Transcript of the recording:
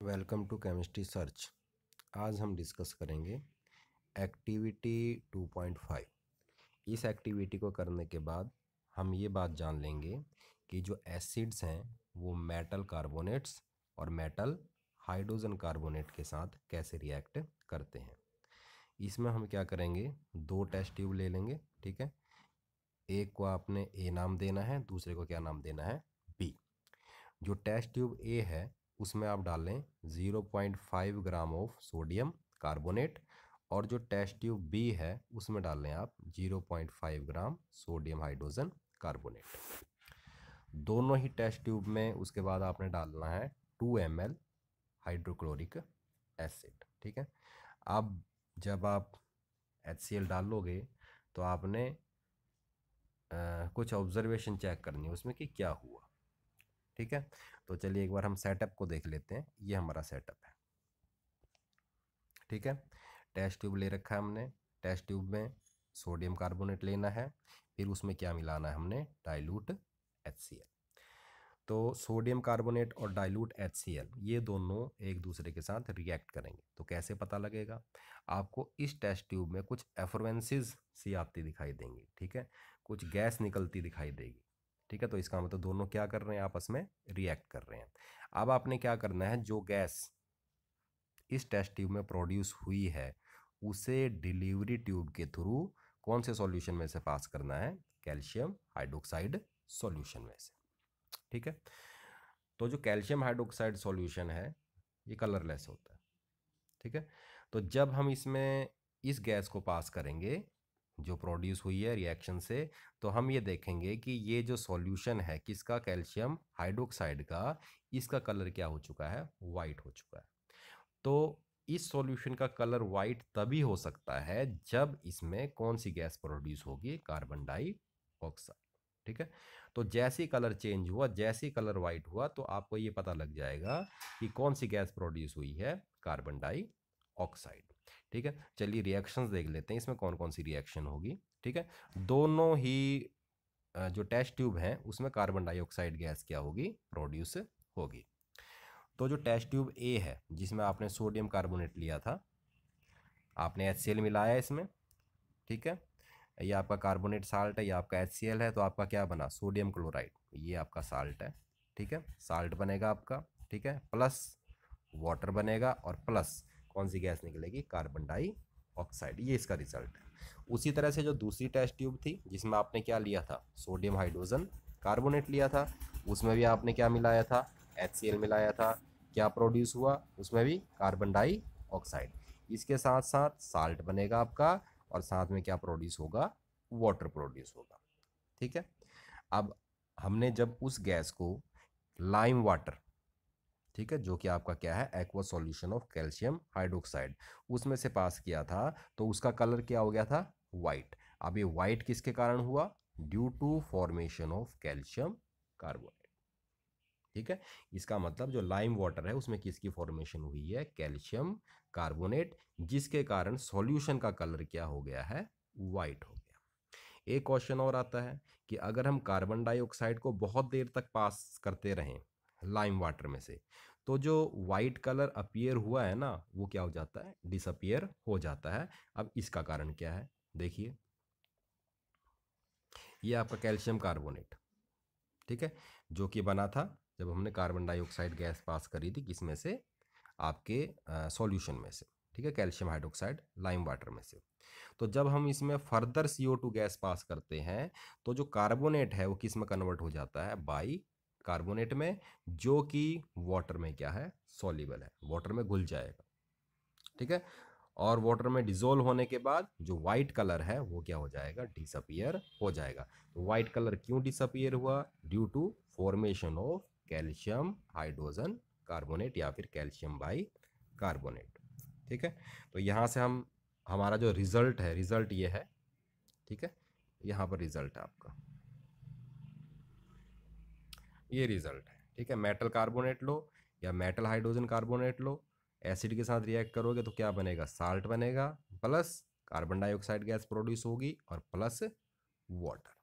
Welcome to chemistry search. आज हम discuss करेंगे एक्टिविटी 2.5। इस एक्टिविटी को करने के बाद हम ये बात जान लेंगे कि जो एसिड्स हैं वो मेटल कार्बोनेट्स और मेटल हाइड्रोजन कार्बोनेट के साथ कैसे रिएक्ट करते हैं। इसमें हम क्या करेंगे, दो टेस्ट ट्यूब ले लेंगे, ठीक है। एक को आपने ए नाम देना है, दूसरे को क्या नाम देना है, बी। जो टेस्ट ट्यूब ए है उसमें आप डाल लें 0.5 ग्राम ऑफ सोडियम कार्बोनेट, और जो टेस्ट ट्यूब बी है उसमें डाल लें आप 0.5 ग्राम सोडियम हाइड्रोजन कार्बोनेट। दोनों ही टेस्ट ट्यूब में उसके बाद आपने डालना है 2 ml हाइड्रोक्लोरिक एसिड, ठीक है। अब जब आप HCl डाल लोगे तो आपने कुछ ऑब्जर्वेशन चेक करनी है उसमें कि क्या हुआ, ठीक है। तो चलिए एक बार हम सेटअप को देख लेते हैं। ये हमारा सेटअप है, ठीक है। टेस्ट ट्यूब ले रखा है हमने, टेस्ट ट्यूब में सोडियम कार्बोनेट लेना है, फिर उसमें क्या मिलाना है हमने, डाइल्यूट HCl। तो सोडियम कार्बोनेट और डाइल्यूट HCl ये दोनों एक दूसरे के साथ रिएक्ट करेंगे। तो कैसे पता लगेगा, आपको इस टेस्ट ट्यूब में कुछ एफरेंसेस सी आती दिखाई देंगी, ठीक है, कुछ गैस निकलती दिखाई देगी, ठीक है। तो इसका मतलब दोनों क्या कर रहे हैं, आपस में रिएक्ट कर रहे हैं। अब आपने क्या करना है, जो गैस इस टेस्ट ट्यूब में प्रोड्यूस हुई है उसे डिलीवरी ट्यूब के थ्रू कौन से सॉल्यूशन में से पास करना है, कैल्शियम हाइड्रोक्साइड सॉल्यूशन में से, ठीक है। तो जो कैल्शियम हाइड्रोक्साइड सॉल्यूशन है ये कलरलेस होता है, ठीक है। तो जब हम इसमें इस गैस को पास करेंगे जो प्रोड्यूस हुई है रिएक्शन से, तो हम ये देखेंगे कि ये जो सॉल्यूशन है किसका, कैल्शियम हाइड्रोक्साइड का, इसका कलर क्या हो चुका है, वाइट हो चुका है। तो इस सॉल्यूशन का कलर वाइट तभी हो सकता है जब इसमें कौन सी गैस प्रोड्यूस होगी, कार्बन डाइऑक्साइड, ठीक है। तो जैसे ही कलर चेंज हुआ, जैसे ही कलर वाइट हुआ, तो आपको ये पता लग जाएगा कि कौन सी गैस प्रोड्यूस हुई है, कार्बन डाइऑक्साइड, ठीक है। चलिए रिएक्शंस देख लेते हैं इसमें कौन कौन सी रिएक्शन होगी, ठीक है। दोनों ही जो टेस्ट ट्यूब है उसमें कार्बन डाइऑक्साइड गैस क्या होगी, प्रोड्यूस होगी। तो जो टेस्ट ट्यूब ए है जिसमें आपने सोडियम कार्बोनेट लिया था, आपने HCl मिलाया इसमें, ठीक है। ये आपका कार्बोनेट साल्ट है, ये आपका HCl है, तो आपका क्या बना, सोडियम क्लोराइड, ये आपका साल्ट है, ठीक है। साल्ट बनेगा आपका, ठीक है, प्लस वाटर बनेगा, और प्लस कौन सी गैस निकलेगी, कार्बन डाइऑक्साइड। ये इसका रिजल्ट है। उसी तरह से जो दूसरी टेस्ट ट्यूब थी जिसमें आपने क्या लिया था, सोडियम हाइड्रोजन कार्बोनेट लिया था, उसमें भी आपने क्या मिलाया था, HCl मिलाया था। क्या प्रोड्यूस हुआ, उसमें भी कार्बन डाइऑक्साइड। इसके साथ साथ साल्ट बनेगा आपका, और साथ में क्या प्रोड्यूस होगा, वाटर प्रोड्यूस होगा, ठीक है। अब हमने जब उस गैस को लाइम वाटर, ठीक है, जो कि आपका क्या है, aqua solution of calcium hydroxide, उसमें से पास किया था, तो उसका कलर क्या हो गया था, वाइट। अब ये वाइट किसके कारण हुआ, due to formation of calcium carbonate, ठीक है। इसका मतलब जो लाइम वाटर है उसमें किसकी फॉर्मेशन हुई है, कैल्शियम कार्बोनेट, जिसके कारण सॉल्यूशन का कलर क्या हो गया है, वाइट हो गया। एक क्वेश्चन और आता है कि अगर हम कार्बन डाइऑक्साइड को बहुत देर तक पास करते रहें लाइम वाटर में से, तो जो वाइट कलर अपीयर हुआ है ना, वो क्या हो जाता है, डिसअपीयर हो जाता है। अब इसका कारण क्या है, देखिए, ये आपका कैल्शियम कार्बोनेट, ठीक है, जो कि बना था जब हमने कार्बन डाइऑक्साइड गैस पास करी थी, किसमें से, आपके सॉल्यूशन में से, ठीक है, कैल्शियम हाइड्रोक्साइड लाइम वाटर में से। तो जब हम इसमें फर्दर CO2 गैस पास करते हैं, तो जो कार्बोनेट है वो किस में कन्वर्ट हो जाता है, बाई कार्बोनेट में, जो कि वाटर में क्या है, सॉल्युबल है, वाटर में घुल जाएगा, ठीक है। और वाटर में डिजोल्व होने के बाद जो वाइट कलर है वो क्या हो जाएगा, डिसअपियर हो जाएगा। तो वाइट कलर क्यों डिसअपियर हुआ, due to formation of calcium hydrogen carbonate या फिर कैल्शियम बाई कार्बोनेट, ठीक है। तो यहाँ से हम, हमारा जो रिजल्ट है, रिजल्ट ये है, ठीक है, यहाँ पर रिजल्ट है आपका, ये रिजल्ट है, ठीक है। मेटल कार्बोनेट लो या मेटल हाइड्रोजन कार्बोनेट लो, एसिड के साथ रिएक्ट करोगे तो क्या बनेगा, साल्ट बनेगा, plus carbon dioxide gas produce होगी, और प्लस वाटर।